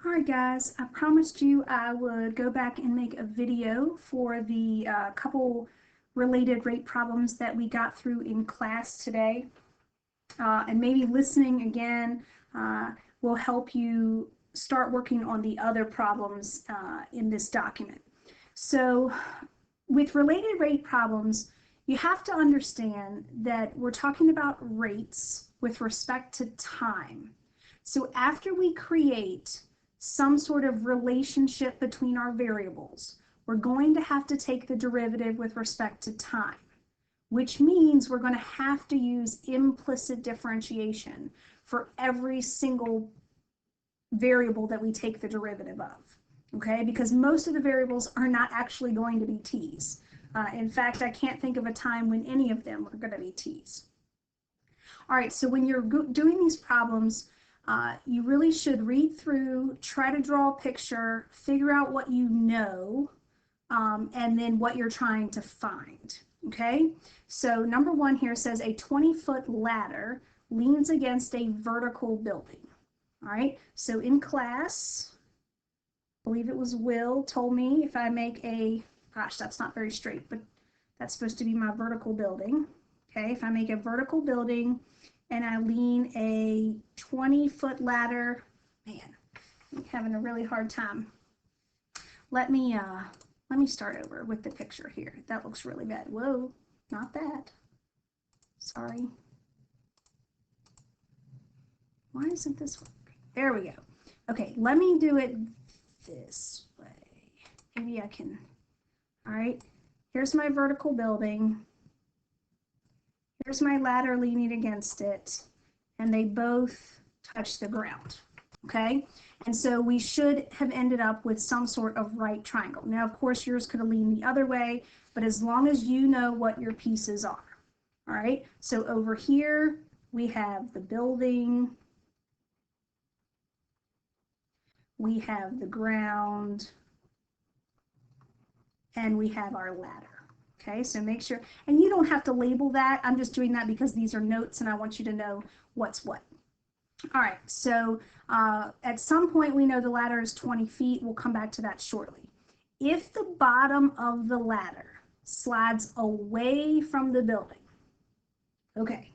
All right, guys, I promised you I would go back and make a video for the couple related rate problems that we got through in class today. And maybe listening again will help you start working on the other problems in this document. So with related rate problems, you have to understand that we're talking about rates with respect to time. So after we create some sort of relationship between our variables, we're going to have to take the derivative with respect to time, which means we're going to have to use implicit differentiation for every single variable that we take the derivative of, okay? Because most of the variables are not actually going to be t's. In fact, I can't think of a time when any of them are going to be t's. All right, so when you're doing these problems, you really should read through, try to draw a picture, figure out what you know, and then what you're trying to find, okay? So number one here says a 20-foot ladder leans against a vertical building, all right? So in class, I believe it was Will told me if I make a, gosh, that's not very straight, but that's supposed to be my vertical building, okay? If I make a vertical building and I lean a 20-foot ladder, man, I'm having a really hard time. Let me start over with the picture here. That looks really bad. Whoa, not that. Sorry. Why isn't this working? There we go. Okay, let me do it this way. Maybe I can. All right, here's my vertical building. Here's my ladder leaning against it, and they both touch the ground, okay? And so we should have ended up with some sort of right triangle. Now, of course, yours could have leaned the other way, but as long as you know what your pieces are, all right? So over here, we have the building, we have the ground, and we have our ladder. Okay, so make sure, and you don't have to label that. I'm just doing that because these are notes and I want you to know what's what. All right, so at some point we know the ladder is 20 feet. We'll come back to that shortly. If the bottom of the ladder slides away from the building, okay,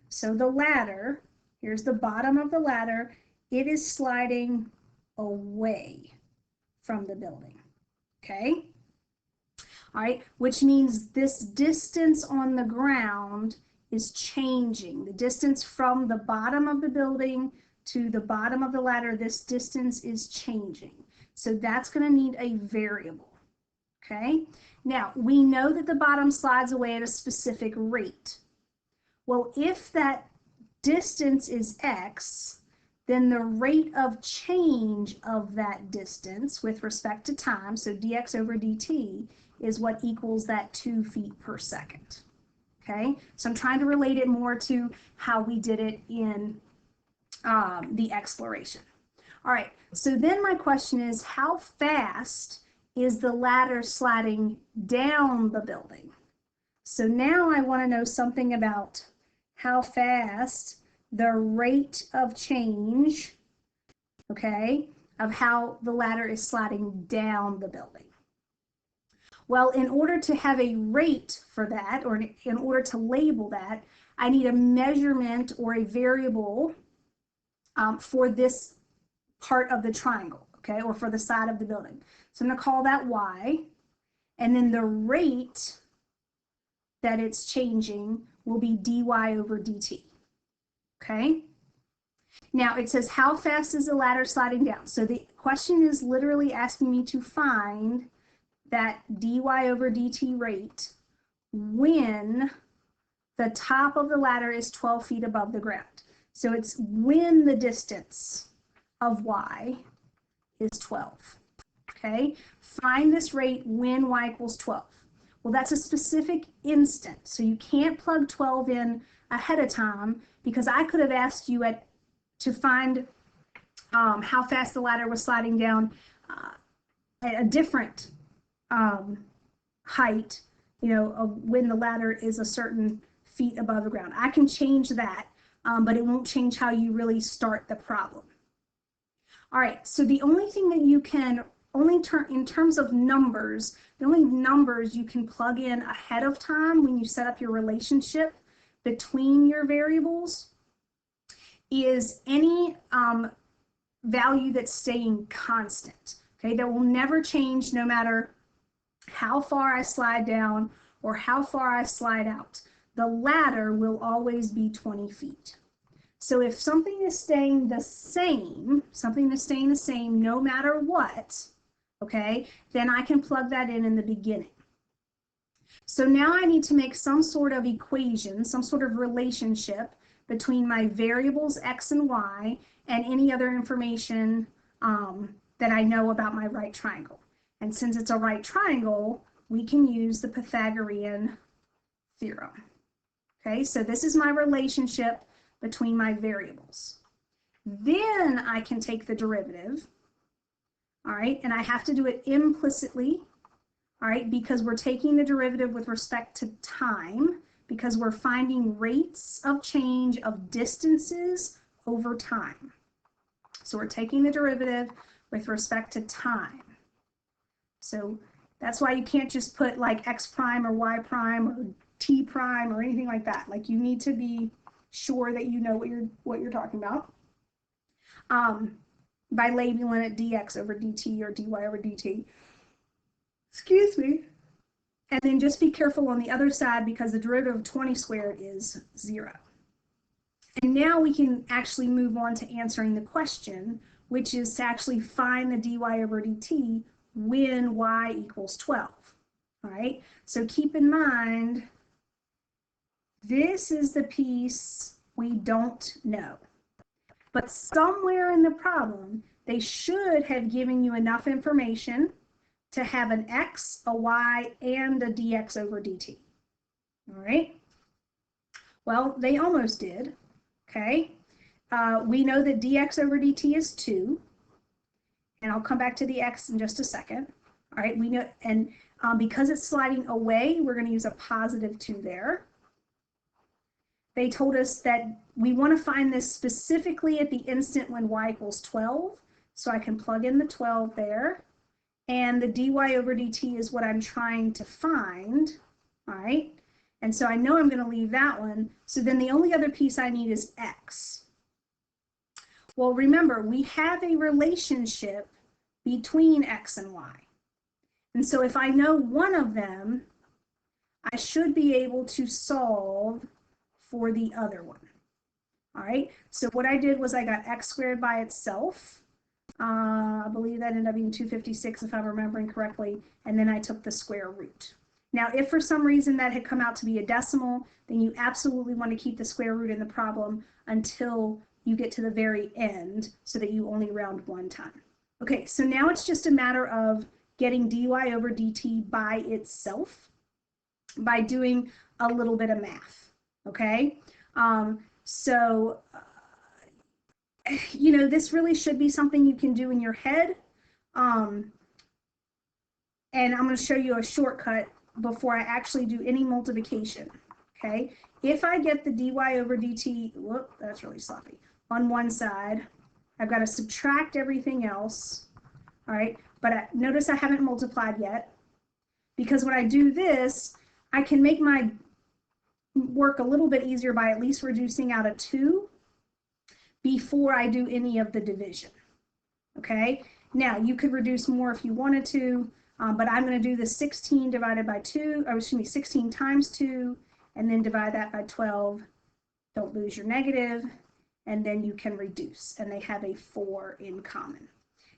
so the ladder, here's the bottom of the ladder, it is sliding away from the building, okay? All right, which means this distance on the ground is changing. The distance from the bottom of the building to the bottom of the ladder, this distance is changing. So that's going to need a variable, okay? Now, we know that the bottom slides away at a specific rate. Well, if that distance is x, then the rate of change of that distance with respect to time, so dx over dt, is what equals that 2 feet per second, okay? So I'm trying to relate it more to how we did it in the exploration. All right, so then my question is, how fast is the ladder sliding down the building? So now I want to know something about how fast the rate of change, okay, of how the ladder is sliding down the building. Well, in order to have a rate for that, or in order to label that, I need a measurement or a variable for this part of the triangle, okay, or for the side of the building. So I'm going to call that y, and then the rate that it's changing will be dy over dt, okay? Now it says, how fast is the ladder sliding down? So the question is literally asking me to find that dy over dt rate when the top of the ladder is 12 feet above the ground. So it's when the distance of y is 12, okay? Find this rate when y equals 12. Well, that's a specific instant, so you can't plug 12 in ahead of time, because I could have asked you to find how fast the ladder was sliding down at a different height, you know, of when the ladder is a certain feet above the ground. I can change that, but it won't change how you really start the problem. All right, so the only thing that you can in terms of numbers, the only numbers you can plug in ahead of time when you set up your relationship between your variables is any value that's staying constant. Okay, that will never change no matter how far I slide down or how far I slide out. The ladder will always be 20 feet. So if something is staying the same, no matter what, okay, then I can plug that in the beginning. So now I need to make some sort of equation, some sort of relationship between my variables x and y and any other information that I know about my right triangle. And since it's a right triangle, we can use the Pythagorean theorem. Okay, so this is my relationship between my variables. Then I can take the derivative, all right, and I have to do it implicitly, all right, because we're taking the derivative with respect to time, because we're finding rates of change of distances over time. So we're taking the derivative with respect to time. So that's why you can't just put like x prime or y prime or t prime or anything like that. Like you need to be sure that you know what you're talking about by labeling it dx over dt or dy over dt. Excuse me. And then just be careful on the other side because the derivative of 20 squared is 0. And now we can actually move on to answering the question, which is to actually find the dy over dt when y equals 12. All right, so keep in mind, this is the piece we don't know. But somewhere in the problem, they should have given you enough information to have an x, a y, and a dx over dt. All right, well, they almost did. Okay, we know that dx over dt is 2, and I'll come back to the x in just a second. All right, we know, and because it's sliding away, we're going to use a positive 2 there. They told us that we want to find this specifically at the instant when y equals 12, so I can plug in the 12 there, and the dy over dt is what I'm trying to find, all right? And so I know I'm going to leave that one, so then the only other piece I need is x. Well, remember, we have a relationship between x and y. And so if I know one of them, I should be able to solve for the other one. All right, so what I did was I got x squared by itself. I believe that ended up being 256 if I'm remembering correctly, and then I took the square root. Now, if for some reason that had come out to be a decimal, then you absolutely want to keep the square root in the problem until you get to the very end so that you only round one time. Okay, so now it's just a matter of getting dy over dt by itself by doing a little bit of math, okay? You know, this really should be something you can do in your head. And I'm going to show you a shortcut before I actually do any multiplication, okay? If I get the dy over dt, whoop, that's really sloppy, on one side, I've got to subtract everything else, all right? But notice I haven't multiplied yet, because when I do this, I can make my work a little bit easier by at least reducing out a 2 before I do any of the division, okay? Now, you could reduce more if you wanted to, but I'm going to do the 16 divided by 2, or excuse me, 16 times 2, and then divide that by 12. Don't lose your negative, and then you can reduce, and they have a 4 in common.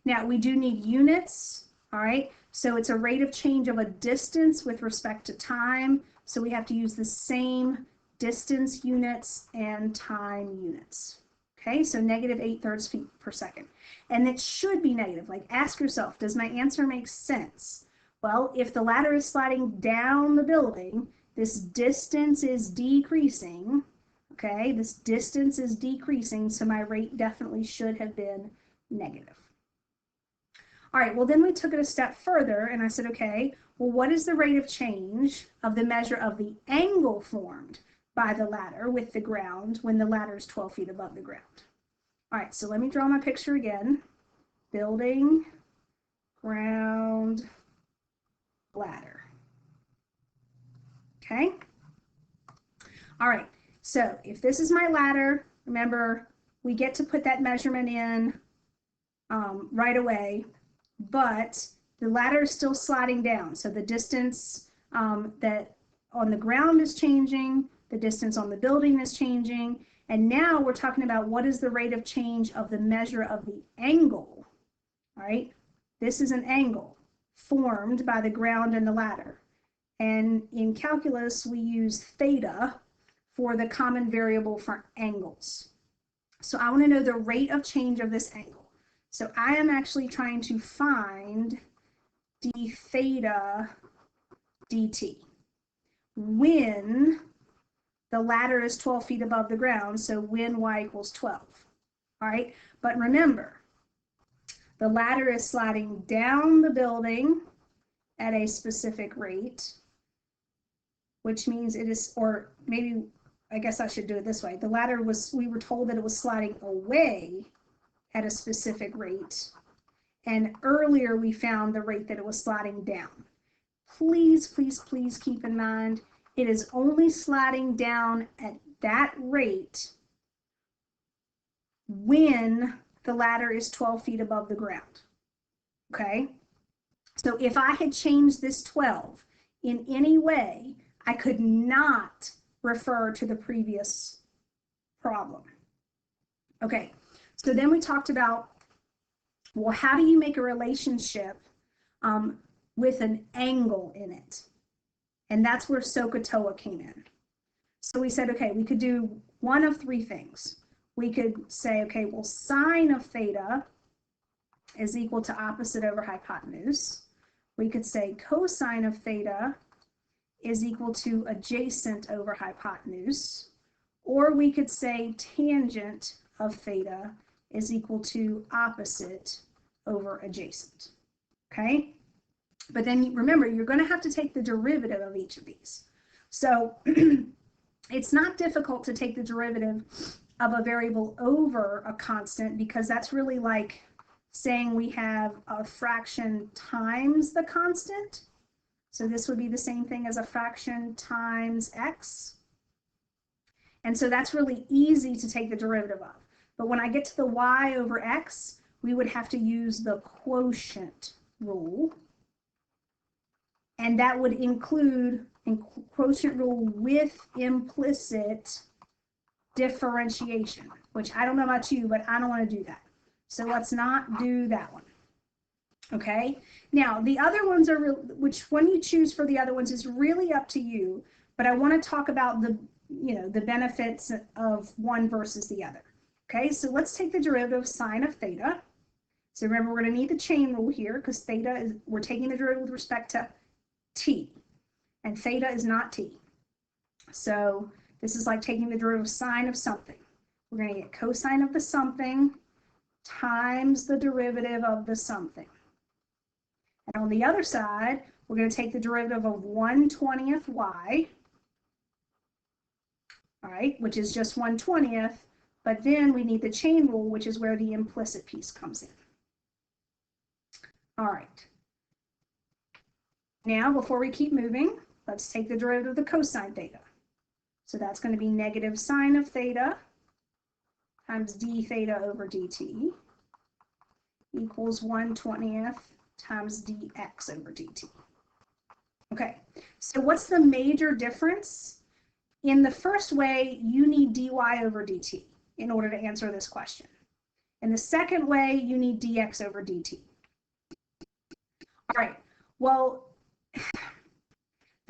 Now, we do need units, all right? So it's a rate of change of a distance with respect to time, so we have to use the same distance units and time units. Okay, so negative 8/3 feet per second. And it should be negative. Like, ask yourself, does my answer make sense? Well, if the ladder is sliding down the building, this distance is decreasing. Okay, this distance is decreasing, so my rate definitely should have been negative. All right, well, then we took it a step further, and I said, okay, well, what is the rate of change of the measure of the angle formed by the ladder with the ground when the ladder is 12 feet above the ground? All right, so let me draw my picture again. building, ground, ladder. Okay? All right, so if this is my ladder, remember, we get to put that measurement in right away, but the ladder is still sliding down. So the distance that on the ground is changing, the distance on the building is changing, and now we're talking about what is the rate of change of the measure of the angle, all right? This is an angle formed by the ground and the ladder. And in calculus, we use theta for the common variable for angles. So I want to know the rate of change of this angle. So I am actually trying to find d theta dt when the ladder is 12 feet above the ground, so when y equals 12. All right, but remember, the ladder is sliding down the building at a specific rate, which means it is, or maybe, I guess I should do it this way. The ladder was, we were told that it was sliding away at a specific rate. And earlier we found the rate that it was sliding down. Please, please, please keep in mind, it is only sliding down at that rate when the ladder is 12 feet above the ground. Okay? So if I had changed this 12 in any way, I could not refer to the previous problem. Okay, so then we talked about, well, how do you make a relationship with an angle in it? And that's where SOHCAHTOA came in. So we said, okay, we could do one of three things. We could say, okay, well, sine of theta is equal to opposite over hypotenuse. We could say cosine of theta is equal to adjacent over hypotenuse. Or we could say tangent of theta is equal to opposite over adjacent. Okay? But then remember, you're going to have to take the derivative of each of these. So it's not difficult to take the derivative of a variable over a constant, because that's really like saying we have a fraction times the constant. So this would be the same thing as a fraction times x. And so that's really easy to take the derivative of. But when I get to the y over x, we would have to use the quotient rule. And that would include quotient rule with implicit differentiation, which I don't know about you, but I don't want to do that. So let's not do that one. Okay, now the other ones are, which one you choose for the other ones is really up to you, but I want to talk about the, the benefits of one versus the other. Okay, so let's take the derivative of sine of theta. So remember, we're going to need the chain rule here because theta is, we're taking the derivative with respect to t, and theta is not t. So this is like taking the derivative of sine of something. We're going to get cosine of the something times the derivative of the something. And on the other side, we're going to take the derivative of 1/20th y, all right, which is just 1/20th, but then we need the chain rule, which is where the implicit piece comes in. All right. Now, before we keep moving, let's take the derivative of the cosine theta. So that's going to be negative sine of theta times d theta over dt equals 1/20th times dx over dt. Okay, so what's the major difference? In the first way, you need dy over dt in order to answer this question. In the second way, you need dx over dt. All right, well,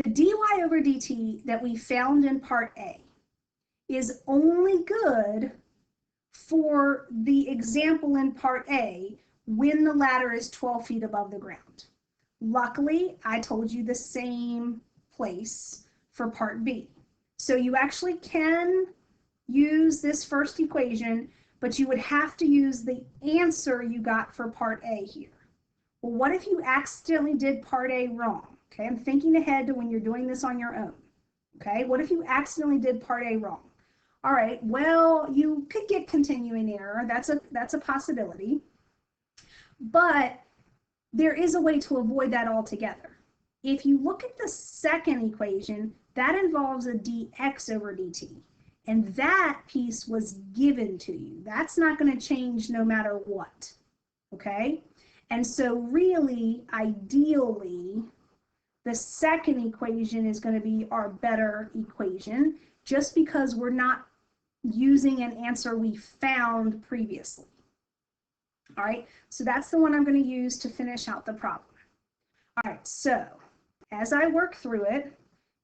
the dy over dt that we found in part A is only good for the example in part A when the ladder is 12 feet above the ground. Luckily, I told you the same place for part B. So you actually can use this first equation, but you would have to use the answer you got for part A here. Well, what if you accidentally did part A wrong? Okay, I'm thinking ahead to when you're doing this on your own. Okay, what if you accidentally did part A wrong? All right, well, you could get continuing error. That's a possibility. But there is a way to avoid that altogether. If you look at the second equation, that involves a dx over dt. And that piece was given to you. That's not going to change no matter what. Okay? And so really, ideally, the second equation is going to be our better equation, just because we're not using an answer we found previously. All right, so that's the one I'm going to use to finish out the problem. All right, so as I work through it,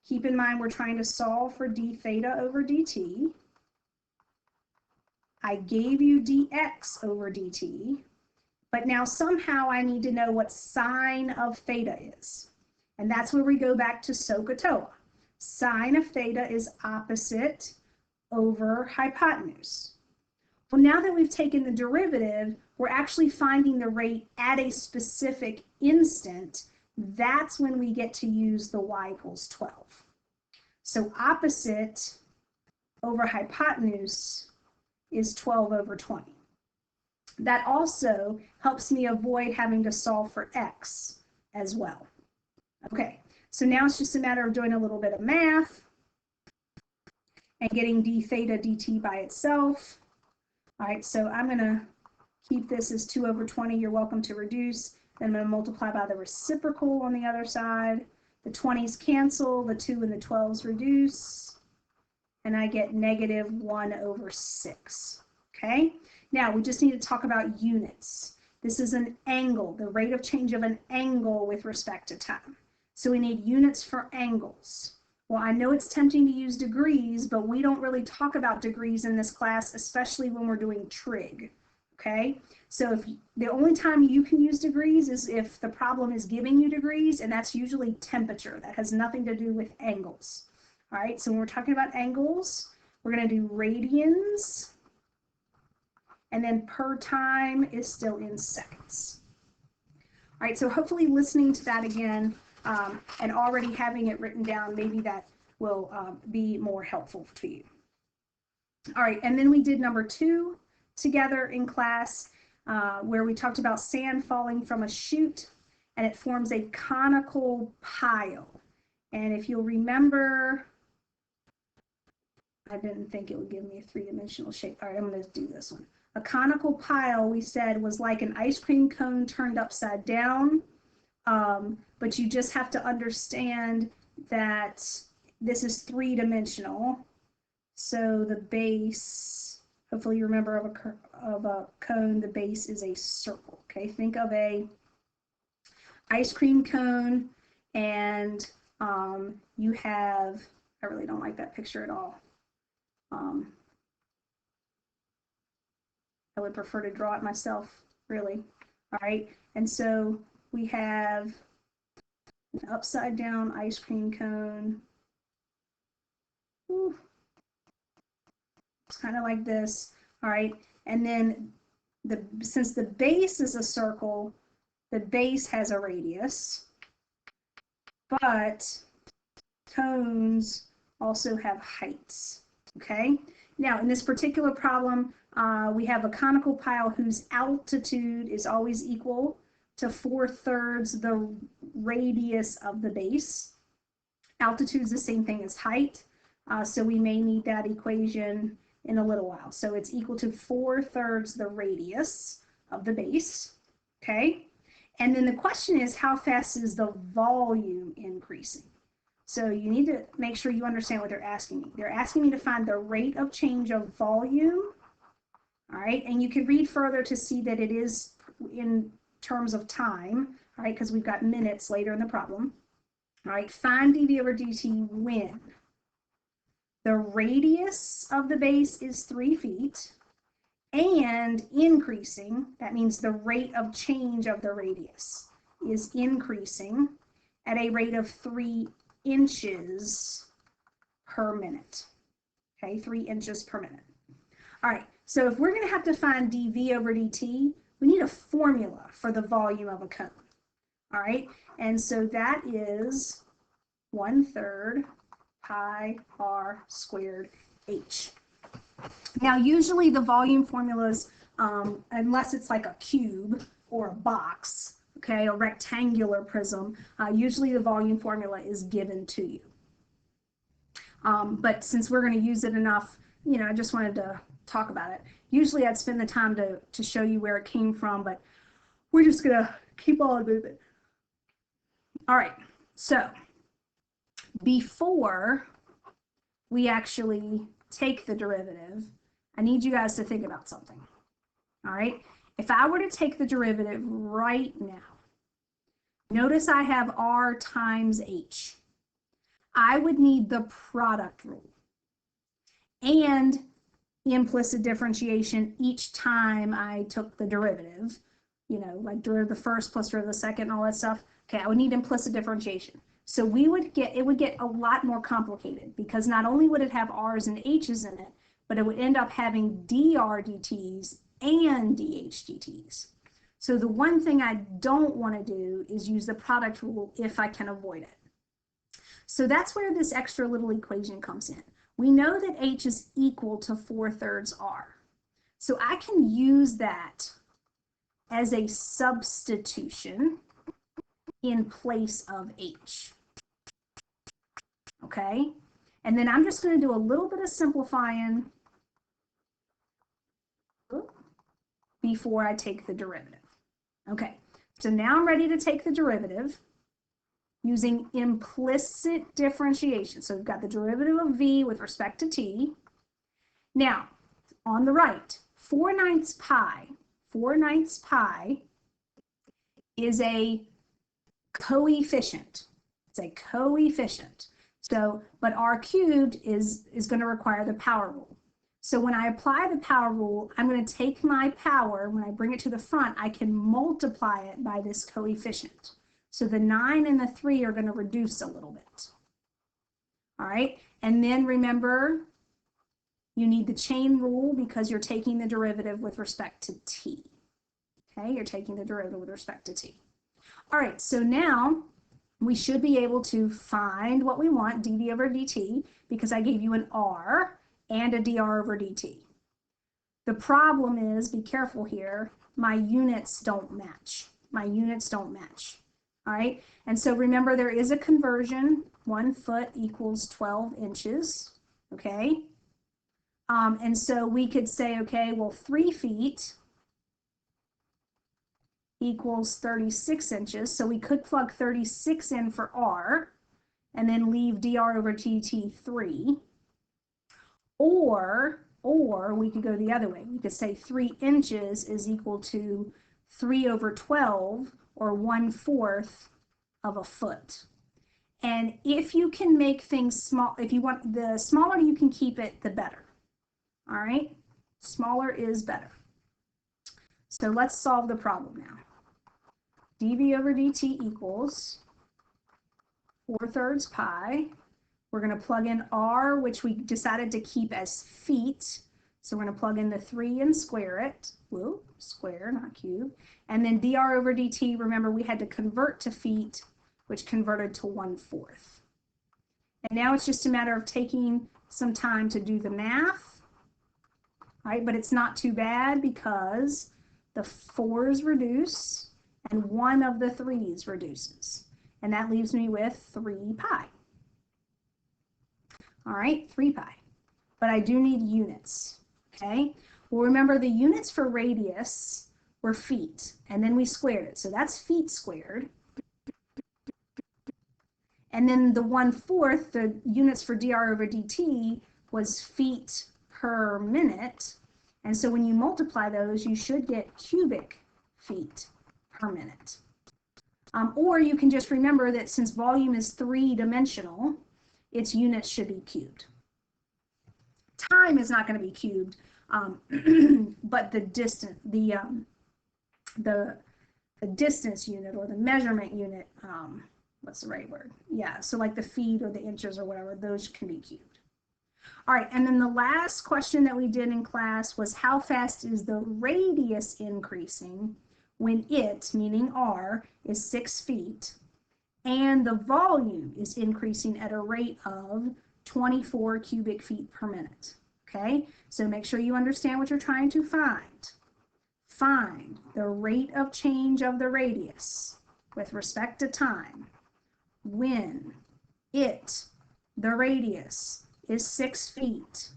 keep in mind we're trying to solve for d theta over dt. I gave you dx over dt, but now somehow I need to know what sine of theta is. And that's where we go back to SOHCAHTOA. Sine of theta is opposite over hypotenuse. Well, now that we've taken the derivative, we're actually finding the rate at a specific instant. That's when we get to use the y equals 12. So opposite over hypotenuse is 12 over 20. That also helps me avoid having to solve for x as well. Okay, so now it's just a matter of doing a little bit of math and getting d theta dt by itself. All right, so I'm going to keep this as 2 over 20. You're welcome to reduce. Then I'm going to multiply by the reciprocal on the other side. The 20s cancel, the 2 and the 12s reduce, and I get negative 1 over 6. Okay, now we just need to talk about units. This is an angle, the rate of change of an angle with respect to time. So we need units for angles. Well, I know it's tempting to use degrees, but we don't really talk about degrees in this class, especially when we're doing trig, okay? So if the only time you can use degrees is if the problem is giving you degrees, and that's usually temperature. That has nothing to do with angles, all right? So when we're talking about angles, we're gonna do radians, and then per time is still in seconds. All right, so hopefully listening to that again, and already having it written down, maybe that will be more helpful to you. All right, and then we did number 2 together in class, where we talked about sand falling from a chute, and it forms a conical pile. And if you'll remember, I didn't think it would give me a 3-dimensional shape. All right, I'm going to do this one. A conical pile, we said, was like an ice cream cone turned upside down. But you just have to understand that this is 3-dimensional. So the base, hopefully you remember of a cone, the base is a circle. Okay, think of a ice cream cone, and you have, I really don't like that picture at all. I would prefer to draw it myself, really. All right, and so we have an upside down ice cream cone. Ooh. It's kind of like this, all right? And then since the base is a circle, the base has a radius, but cones also have heights, okay? Now, in this particular problem, we have a conical pile whose altitude is always equal to 4/3 the radius of the base. Altitude is the same thing as height, so we may need that equation in a little while. So it's equal to 4/3 the radius of the base, okay? And then the question is, how fast is the volume increasing? So you need to make sure you understand what they're asking me. They're asking me to find the rate of change of volume, all right? And you can read further to see that it is in terms of time, all right, because we've got minutes later in the problem. All right, find dv over dt when the radius of the base is 3 feet and increasing. That means the rate of change of the radius is increasing at a rate of 3 inches per minute. Okay, 3 inches per minute. All right, so if we're going to have to find dv over dt, we need a formula for the volume of a cone. All right, and so that is 1/3 pi r squared h. Now, usually the volume formulas, unless it's like a cube or a box, okay, a rectangular prism, usually the volume formula is given to you. But since we're going to use it enough, you know, I just wanted to talk about it. Usually I'd spend the time to show you where it came from, but we're just going to keep on moving. All right, so before we actually take the derivative, I need you guys to think about something. All right, if I were to take the derivative right now, notice I have r times h. I would need the product rule and implicit differentiation each time I took the derivative, you know, like derivative the first plus derivative the second and all that stuff. Okay, I would need implicit differentiation. So it would get a lot more complicated because not only would it have r's and h's in it, but it would end up having dr dt's and dh dt's. So the one thing I don't want to do is use the product rule if I can avoid it. So that's where this extra little equation comes in. We know that h is equal to 4/3 r. So I can use that as a substitution in place of h. Okay? And then I'm just going to do a little bit of simplifying before I take the derivative. Okay, so now I'm ready to take the derivative using implicit differentiation. So we've got the derivative of v with respect to t. Now, on the right, 4/9 pi is a coefficient. It's a coefficient. So, but r cubed is going to require the power rule. So when I apply the power rule, I'm going to take my power, when I bring it to the front, I can multiply it by this coefficient. So the 9 and the 3 are going to reduce a little bit. All right, and then remember, you need the chain rule because you're taking the derivative with respect to t. Okay, you're taking the derivative with respect to t. All right, so now we should be able to find what we want, dv over dt, because I gave you an r and a dr over dt. The problem is, be careful here, my units don't match. My units don't match. All right, and so remember there is a conversion, 1 foot equals 12 inches, okay? And so we could say, okay, well, 3 feet equals 36 inches. So we could plug 36 in for r and then leave dr over dt 3. Or we could go the other way. We could say 3 inches is equal to 3 over 12 or 1/4 of a foot. And if you can make things small, if you want, the smaller you can keep it, the better. All right, smaller is better. So let's solve the problem now. dv over dt equals 4/3 pi. We're going to plug in r, which we decided to keep as feet. So we're going to plug in the 3 and square it. Whoa, square, not cube. And then dr over dt, remember we had to convert to feet, which converted to 1/4. And now it's just a matter of taking some time to do the math, right? But it's not too bad because the 4's reduce and one of the 3's reduces. And that leaves me with 3 pi. All right, 3 pi. But I do need units, okay? Well, remember the units for radius were feet, and then we squared it. So that's feet squared. And then the 1/4, the units for dr over dt was feet per minute. And so when you multiply those, you should get cubic feet per minute. Or you can just remember that since volume is 3-dimensional, its units should be cubed. Time is not going to be cubed, but the distance, the distance unit or the measurement unit, what's the right word? Yeah, so like the feet or the inches or whatever, those can be cubed. All right, and then the last question that we did in class was how fast is the radius increasing when it, meaning r, is 6 feet, and the volume is increasing at a rate of 24 cubic feet per minute, okay? So make sure you understand what you're trying to find. find the rate of change of the radius with respect to time when the radius is 6 feet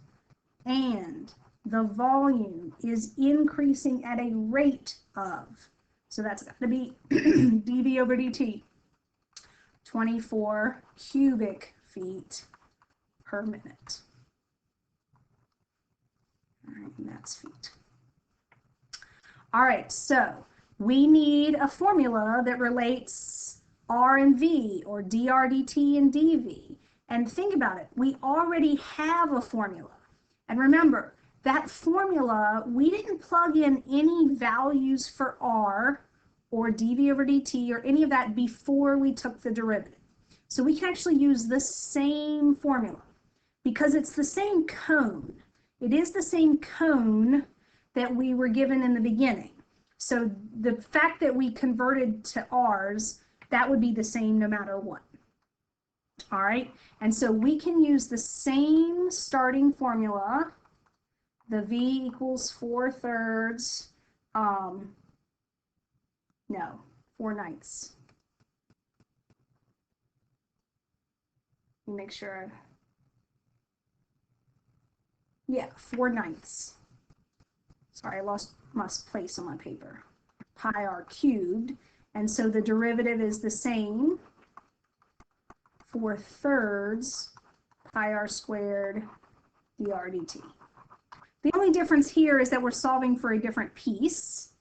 and the volume is increasing at a rate of, so that's got to be dV over dt, 24 cubic feet per minute. All right, and that's feet. All right, so we need a formula that relates R and V, or dr dt and dV. And think about it, we already have a formula. And remember, that formula, we didn't plug in any values for R or dV over dt or any of that before we took the derivative. So we can actually use the same formula because it's the same cone. It is the same cone that we were given in the beginning. So the fact that we converted to R's, that would be the same no matter what. All right, and so we can use the same starting formula, the V equals 4/3, 4/9. Make sure. Yeah, 4/9. Sorry, I lost my place on my paper. Pi r cubed, and so the derivative is the same. 4/3 pi r squared dr dt. The only difference here is that we're solving for a different piece,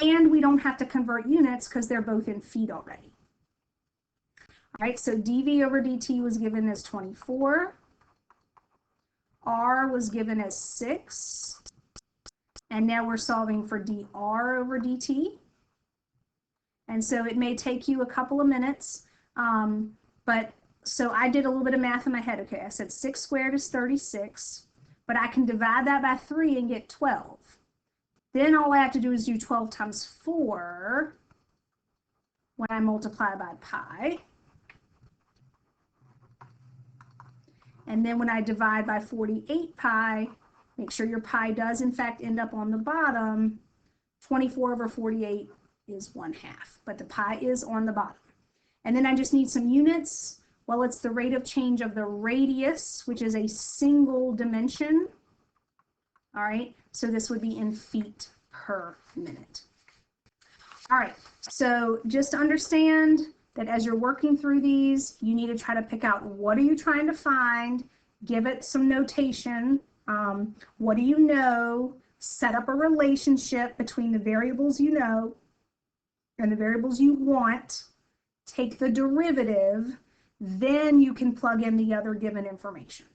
and we don't have to convert units because they're both in feet already. All right, so dV over dt was given as 24. R was given as 6. And now we're solving for dr over dt. And so it may take you a couple of minutes, so I did a little bit of math in my head. Okay, I said 6 squared is 36, but I can divide that by 3 and get 12. Then all I have to do is do 12 times 4 when I multiply by pi. And then when I divide by 48 pi, make sure your pi does in fact end up on the bottom. 24 over 48 is 1/2, but the pi is on the bottom. And then I just need some units. Well, it's the rate of change of the radius, which is a single dimension. All right, so this would be in feet per minute. All right, so just understand that as you're working through these, you need to try to pick out what are you trying to find, give it some notation. What do you know? Set up a relationship between the variables you know and the variables you want. Take the derivative, then you can plug in the other given information.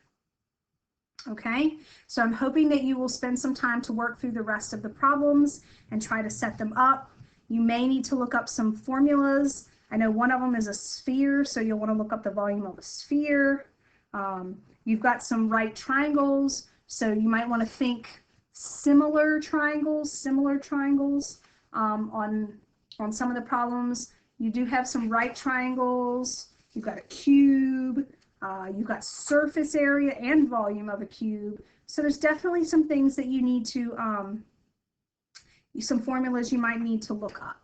Okay, so I'm hoping that you will spend some time to work through the rest of the problems and try to set them up. You may need to look up some formulas. I know one of them is a sphere, so you'll want to look up the volume of a sphere. You've got some right triangles, so you might want to think similar triangles on some of the problems. You do have some right triangles. You've got a cube. You've got surface area and volume of a cube. So there's definitely some things that you need to, some formulas you might need to look up.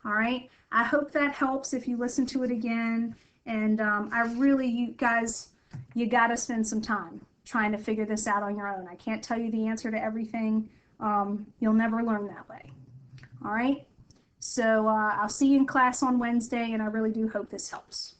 All right. I hope that helps if you listen to it again. And you guys, you got to spend some time trying to figure this out on your own. I can't tell you the answer to everything. You'll never learn that way. All right. So I'll see you in class on Wednesday, and I really do hope this helps.